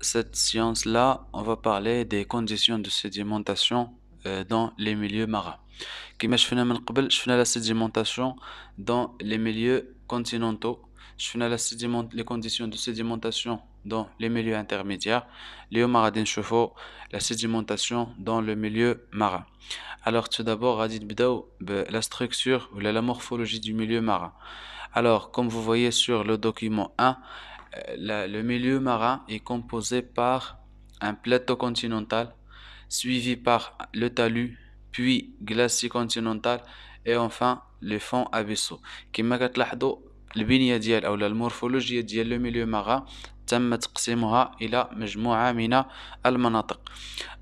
cette science-là, on va parler des conditions de sédimentation dans les milieux marins. كما شفنا من قبل شفنا la sédimentation dans les milieux continentaux. شفنا les conditions de sédimentation dans les milieux intermédiaires. اليوم غادي نشوفوا la sédimentation dans le milieu marin. Alors tout d'abord غادي نبداو la structure ou la morphologie du milieu marin. Alors comme vous voyez sur le document 1, le milieu marin est composé par un plateau continental suivi par le talus, puis glacier continental et enfin les fonds abyssaux. كما كتلاحظوا البنية ديال أو المورفولوجيا ديال le milieu marin تم تقسيمها إلى مجموعة من المناطق.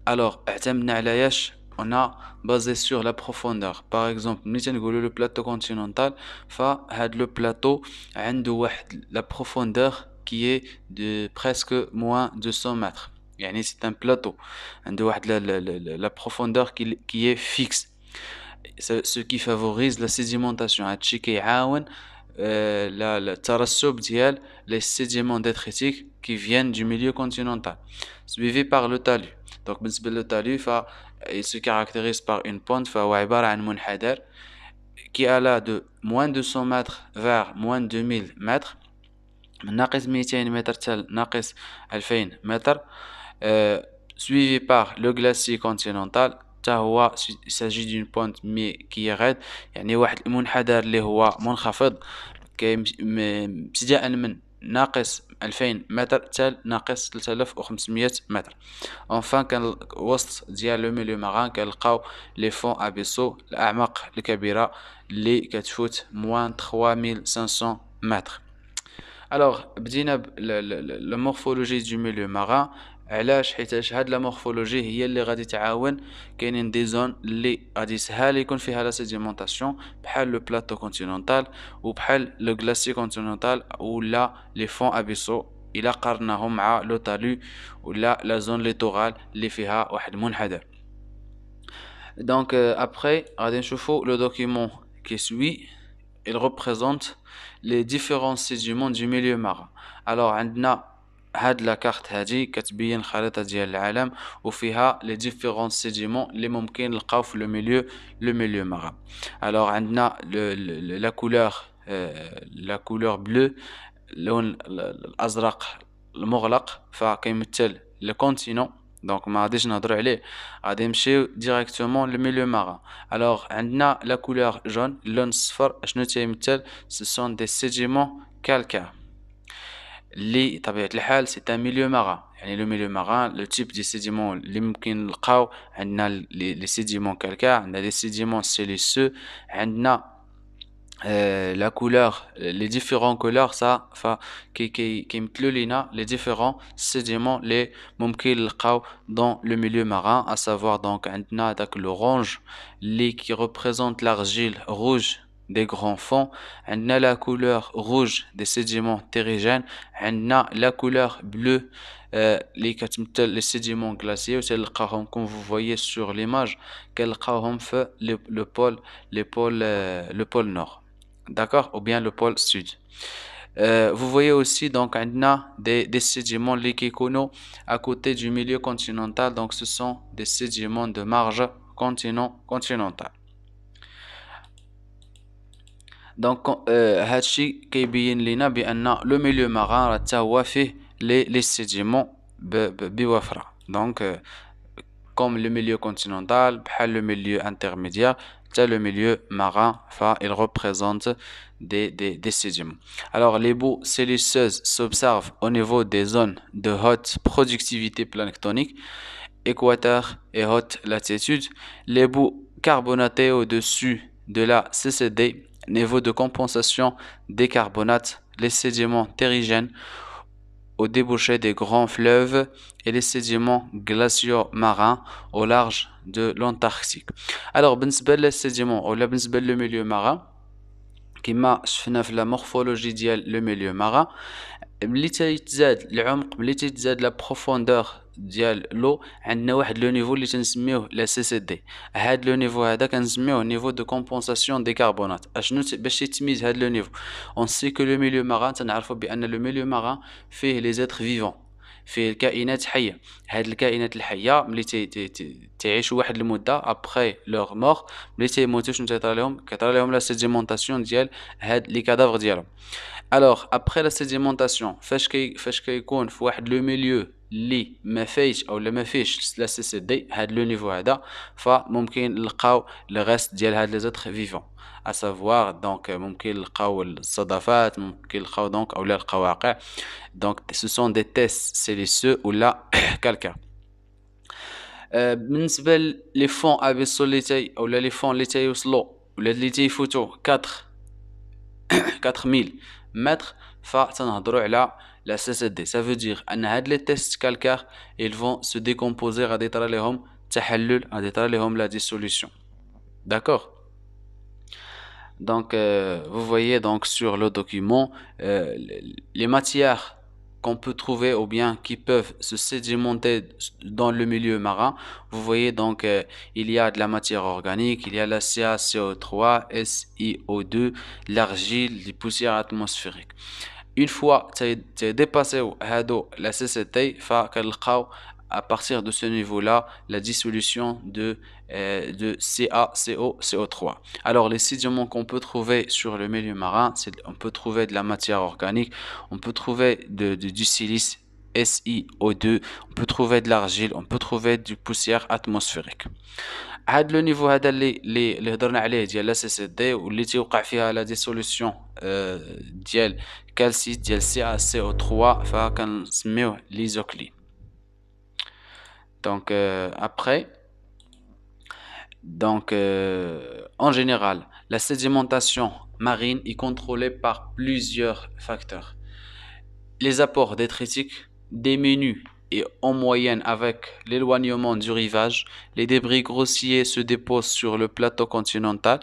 Alors اعتمدنا على ياش on a basé sur la profondeur. Par exemple ملي تنقولوا le plateau continental فهاد le plateau عنده واحد la profondeur qui est de presque moins de 100 mètres. يعني c'est un plateau عنده واحد la profondeur qui est fixe, ce qui favorise la sédimentation. هادشي كيعاون الترسب ديال les sédiments détritiques qui viennent du milieu continental suivi par le talus. Donc بالنسبة للtalus il se caractérise par une pente فهو عبارة عن منحدر qui alla de moins de 100 mètres vers moins de 2000 mètres من ناقص 200 متر حتى ناقص 2000 متر suivi par le glacier continental. Il s'agit d'une pente mais qui est raide, يعني واحد المنحدر اللي هو منخفض ابتداء من ناقص 2000 متر حتى ناقص 3500 متر. enfin كان وسط ديال لو ميليو ماران كنلقاو لي فون ابيسو الاعماق الكبيره اللي كتفوت موان 3500 متر. Alors بدينا la morphologie du milieu marin. علاش؟ حيتاش هاد لا مورفولوجي هي اللي غادي تعاون. كاينين دي زون اللي غادي سهل يكون فيها لا سيديمونطاسيون بحال لو بلاطو كونتينونتال وبحال لو غلاسي كونتينونتال ولا لي فون ابيسو الا قارناهم مع لو تالو ولا لا زون ليتورال اللي فيها واحد منحدر. دونك après غادي نشوفوا le document qui suit. Il représente les différents sédiments du milieu marin. Alors عندنا هاد لا كارت هادي كتبين خريطة ديال العالم وفيها les différents sédiments اللي ممكن نلقاو في le milieu marin. Alors عندنا la couleur bleue اللون الأزرق المغلق فكيمثل le continent. Donc ما غاديش نهضروا عليه غادي نمشيو directement le milieu marin. Alors عندنا la couleur jaune اللون الصفر اشنو تيمثل؟ ce sont des sédiments calcaires اللي طبيعة الحال c'est un milieu marin. يعني le milieu marin le type de sédiments اللي ممكن نلقاو عندنا les sédiments calcaires عندنا des sédiments siliceux عندنا la couleur les différentes couleurs ça كيمثلوا لينا les différents sédiments les ممكن نلقاو dans le milieu marin, à savoir donc عندنا داك l'orange اللي qui représente l'argile rouge des grands fonds. عندنا la couleur rouge des sédiments terrigènes. عندنا la couleur bleue اللي كتمثل les sédiments glaciaux وتلقاهم comme vous voyez sur l'image كنلقاوهم في le pôle nord, d'accord, ou bien le pôle sud. Vous voyez aussi donc عندنا des sédiments اللي كيكونوا à côté du milieu continental. Donc ce sont des sédiments de marge continentale. Donc هادشي كيبين لينا بأن le milieu marin راه حتى هو فيه les sédiments بوفرة. Donc comme le milieu continental بحال le milieu intermédiaire حتى le milieu marin il représente des sédiments. Alors les boues siliceuses s'observent au niveau des zones de haute productivité planctonique, équateur et haute latitude. Les boues carbonatées au-dessus de la CCD, niveau de compensation des carbonates, les sédiments terrigènes au débouché des grands fleuves et les sédiments glaciaux marins au large de l'Antarctique. Alors بالنسبة للسيديمون ولا بالنسبة للميليو marin كما شفنا في لا مورفولوجي ديال لو ميليو ماران ملي تيتزاد العمق ملي تيتزاد لا بروفوندور ديال لو عندنا واحد لو نيفو اللي تنسميوه لا سي سي دي. هاد لو نيفو هذا كنسميوه نيفو دو كومبونساسيون دي كربونات. اشنو باش يتميز هاد لو نيفو؟ اون سي كو لو ميليو ماران تنعرفوا بان لو ميليو ماران فيه لي زيتر فيفون فيه الكائنات حية. هاد الكائنات الحية ملي تعيشوا واحد المدة ابخي لوغ موغ، ملي تيموتوا شنو كيطرى لهم لا سيديمونطاسيون ديال هاد لي كادافر ديالهم. الوغ ابخي لا سيديمونطاسيون فاش كيكون في واحد لو ميليو اللي ما فايش او ما فيش لا سي سي دي، هاد لو نيفو هذا، فممكن نلقاو لو ريست ديال هاد لي زوتر فيفون، à savoir donc ممكن نلقاو الصدفات، ممكن نلقاو دونك اولا القواقع. donc ce sont des tests sélicieux ولا calcaires. بالنسبة لي فون ابيسول اولا لي فون اللي تيوصلوا ولا اللي تيفوتوا 4000 متر، فتنهضروا على la CCD. Ça veut dire ان هاد لي tests calcaires ils vont se décomposer، غادي يطرى لهم تحلل، غادي يطرى لهم la dissolution. D'accord. Donc, vous voyez donc sur le document les matières qu'on peut trouver ou bien qui peuvent se sédimenter dans le milieu marin. Vous voyez donc il y a de la matière organique, il y a la CaCO3, SiO2, l'argile, les poussières atmosphériques. Une fois dépassé la CCT, à partir de ce niveau-là la dissolution de CaCO3. Alors les sédiments qu'on peut trouver sur le milieu marin, on peut trouver de la matière organique, on peut trouver du silice SiO2, on peut trouver de l'argile, on peut trouver du poussière atmosphérique. هاد لو نيفو هذا اللي هضرنا عليه ديال لا سي سي دي واللي تيوقع فيها لا ديسوليسيون ديال كالسيت ديال CaCO3 فكنسميوه ليزوكلين. Donc après, en général, la sédimentation marine est contrôlée par plusieurs facteurs. Les apports détritiques diminuent et en moyenne avec l'éloignement du rivage. Les débris grossiers se déposent sur le plateau continental.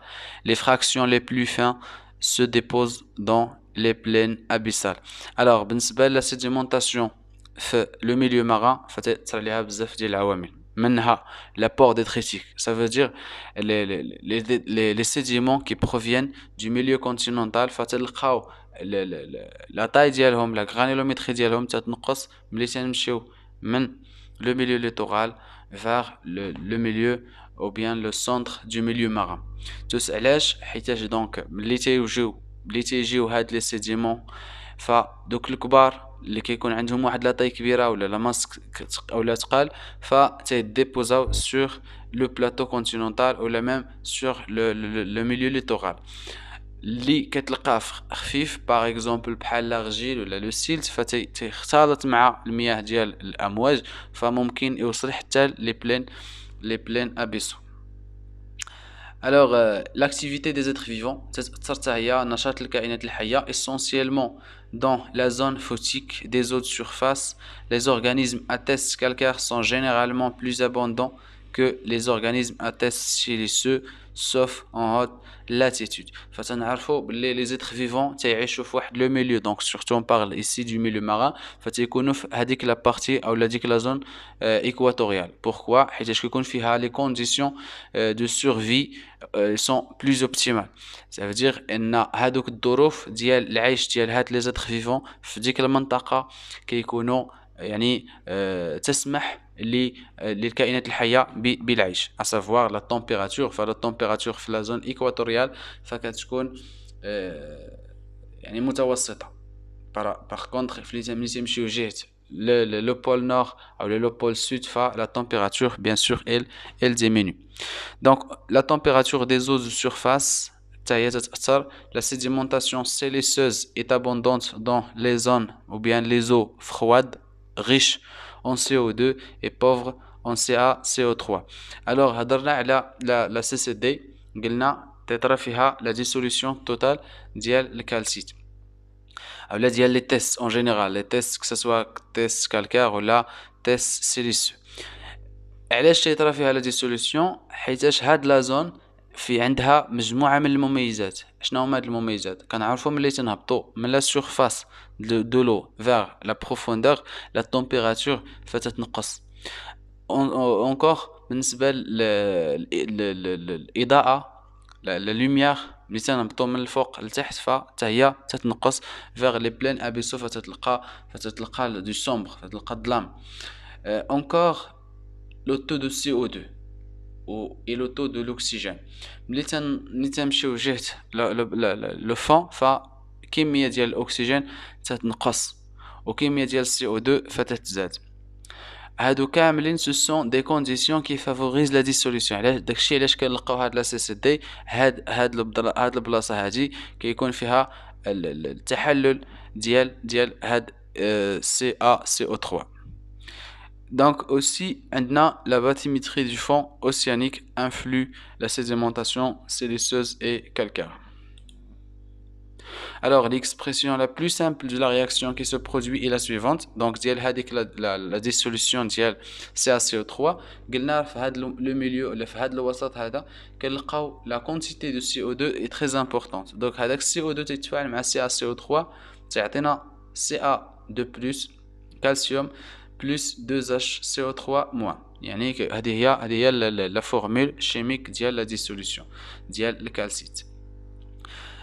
Les fractions les plus fines se déposent dans les plaines abyssales. Alors, بالنسبة la sédimentation في le milieu marin فتأثر عليها بزاف ديال العوامل، منها l'apport détritique. Ça veut dire les sédiments qui proviennent du milieu continental فتلقاو la taille ديالهم، la granulométrie ديالهم تتنقص ملي تنمشيو من le milieu littoral vers le milieu ou bien le centre du milieu marin. توس علاش؟ حيتاش دونك ملي تيجيو هاد لي سيديمون فدوك الكبار اللي كيكون عندهم واحد لا طاي كبيره ولا لا ماس اولا تقال فتيديبوزاو سور لو بلاطو كونتينونتال ولا ميم سور لو ميليو ليتورال اللي كتلقاه خفيف باغ اكزومبل بحال لارجيل ولا لو سيلت فتيختلط مع المياه ديال الامواج فممكن يوصل حتى لي بلين ابيسو. Alors, l'activité des êtres vivants, نشاط الكائنات الحية essentiellement dans la zone photique des eaux de surface. Les organismes à test calcaire sont généralement plus abondants que les organismes à test siliceux, sauf en haute latitude. فتنعرفوا باللي les êtres vivants تعيشوا في واحد le milieu, donc surtout on parle ici du milieu marin, فتيكونوا في هذيك la partie ou هذيك la zone équatoriale. Pourquoi؟ حيت كيكون فيها les conditions de survie sont plus optimales. Ça veut dire ان هادوك الظروف ديال العيش ديال هاد les êtres vivants في ديك المنطقة كيكونوا يعني تسمح للكائنات الحية بالعيش، à savoir la température. فلا température في la zone équatoriale فكتكون يعني متوسطة. par contre ملي تمشيو جهة le pôle nord ou le pôle sud la température bien sûr elle diminue. Donc la température des eaux de surface la sédimentation siliceuse est abondante dans les zones ou bien les eaux froides riches en CO2 et pauvres en CaCO3. Alors هضرنا على la CCD قلنا تطرى فيها la dissolution totale ديال الكالسيت ولا ديال les tests en général, les tests que ce soit tests calcaires ou la tests siliceux. علاش تيطرى فيها la dissolution؟ حيتاش هاد لا زون في عندها مجموعة من المميزات. شنو هما هاد المميزات؟ كنعرفوا ملي تنهبطوا من لا سورفاس de l'eau vers la profondeur la température فتتنقص. encore بالنسبة للإضاءة la lumière ملي تنهبطو من الفوق لتحت فتا هي تتنقص vers les plaines abyssaux فتتلقى du sombre فتلقى الظلام. Encore le taux de CO2 et le taux de l'oxygène ملي تمشيو جهة لو فون فكمية ديال الأكسجين تتنقص وكمية ديال CO2 فتتزاد. هادو كاملين ce sont des conditions qui favorisent la dissolution. علاش داكشي علاش كنلقاو هاد لا سي سي دي هاد البلاصة هادي كيكون فيها التحلل ديال هاد CaCO3. Donc aussi عندنا la bathymétrie du fond océanique influe la sédimentation siliceuse et calcaire. Alors, l'expression la plus simple de la réaction qui se produit est la suivante. Donc, la dissolution de CaCO3. Le milieu, la quantité de CO2 est très importante. Donc, le CO2 est avec CaCO3, c'est Ca2 plus calcium plus 2HCO3 moins. هذه la formule chimique de la dissolution du calcite.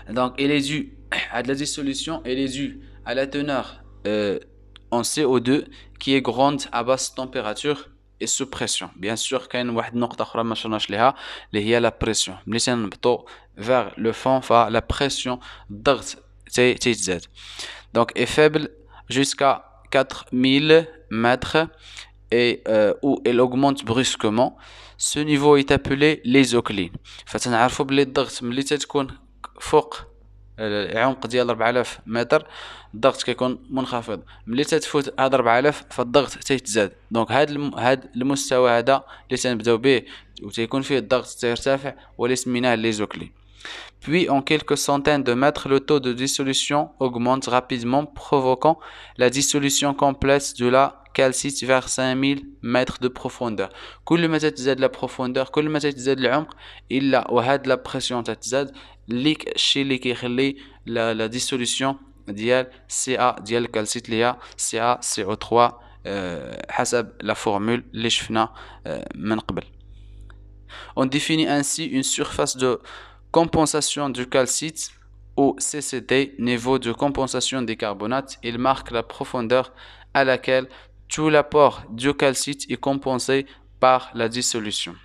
Donc, elle est due à la dissolution, elle est due à la teneur en CO2 qui est grande à basse température et sous pression. Bien sûr, كاين واحد النقطة أخرى ما شرناش ليها اللي هي la pression. ملي تنهبطو vers le fond la pression الضغط تيتزاد. Donc, est faible jusqu'à 4000 mètres et où elle augmente brusquement. Ce niveau est appelé l'isocline. فتنعرفوا بلي الضغط ملي تتكون فوق العمق ديال 4000 متر الضغط كيكون منخفض. ملي تتفوت هاد 4000 فالضغط تيتزاد. دونك هاد المستوى هذا اللي تنبداو به وتيكون فيه الضغط تيرتفع واللي سميناه ليزوكلين. Puis en quelques centaines de mètres le taux de dissolution augmente rapidement provoquant la dissolution complète de la calcite vers 5000 mètres de profondeur. كل ما تتزاد la profondeur كل ما تتزاد العمق إلا وهاد la pression تتزاد الشيء اللي كيخلي la dissolution ديال CA ديال الكالسيت اللي هي CaCO3 حسب la formule اللي شفنا من قبل. On définit ainsi une surface de compensation du calcite ou CCD, niveau de compensation des carbonates. Il marque la profondeur à laquelle tout l'apport du calcite est compensé par la dissolution.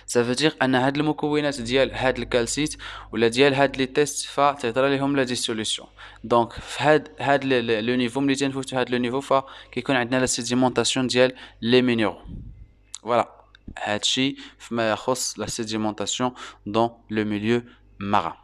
Ça veut dire أن هاد المكونات ديال هاد الكالسيت ولا ديال هاد لي تيست فتطرى لهم لا ديسوليسيون. دونك في هاد لو نيفو ملي تنفوتو هاد لو نيفو فكيكون عندنا لا سيديمونطاسيون ديال لي مينيرو. فوالا هادشي فيما يخص la sédimentation dans le milieu marin.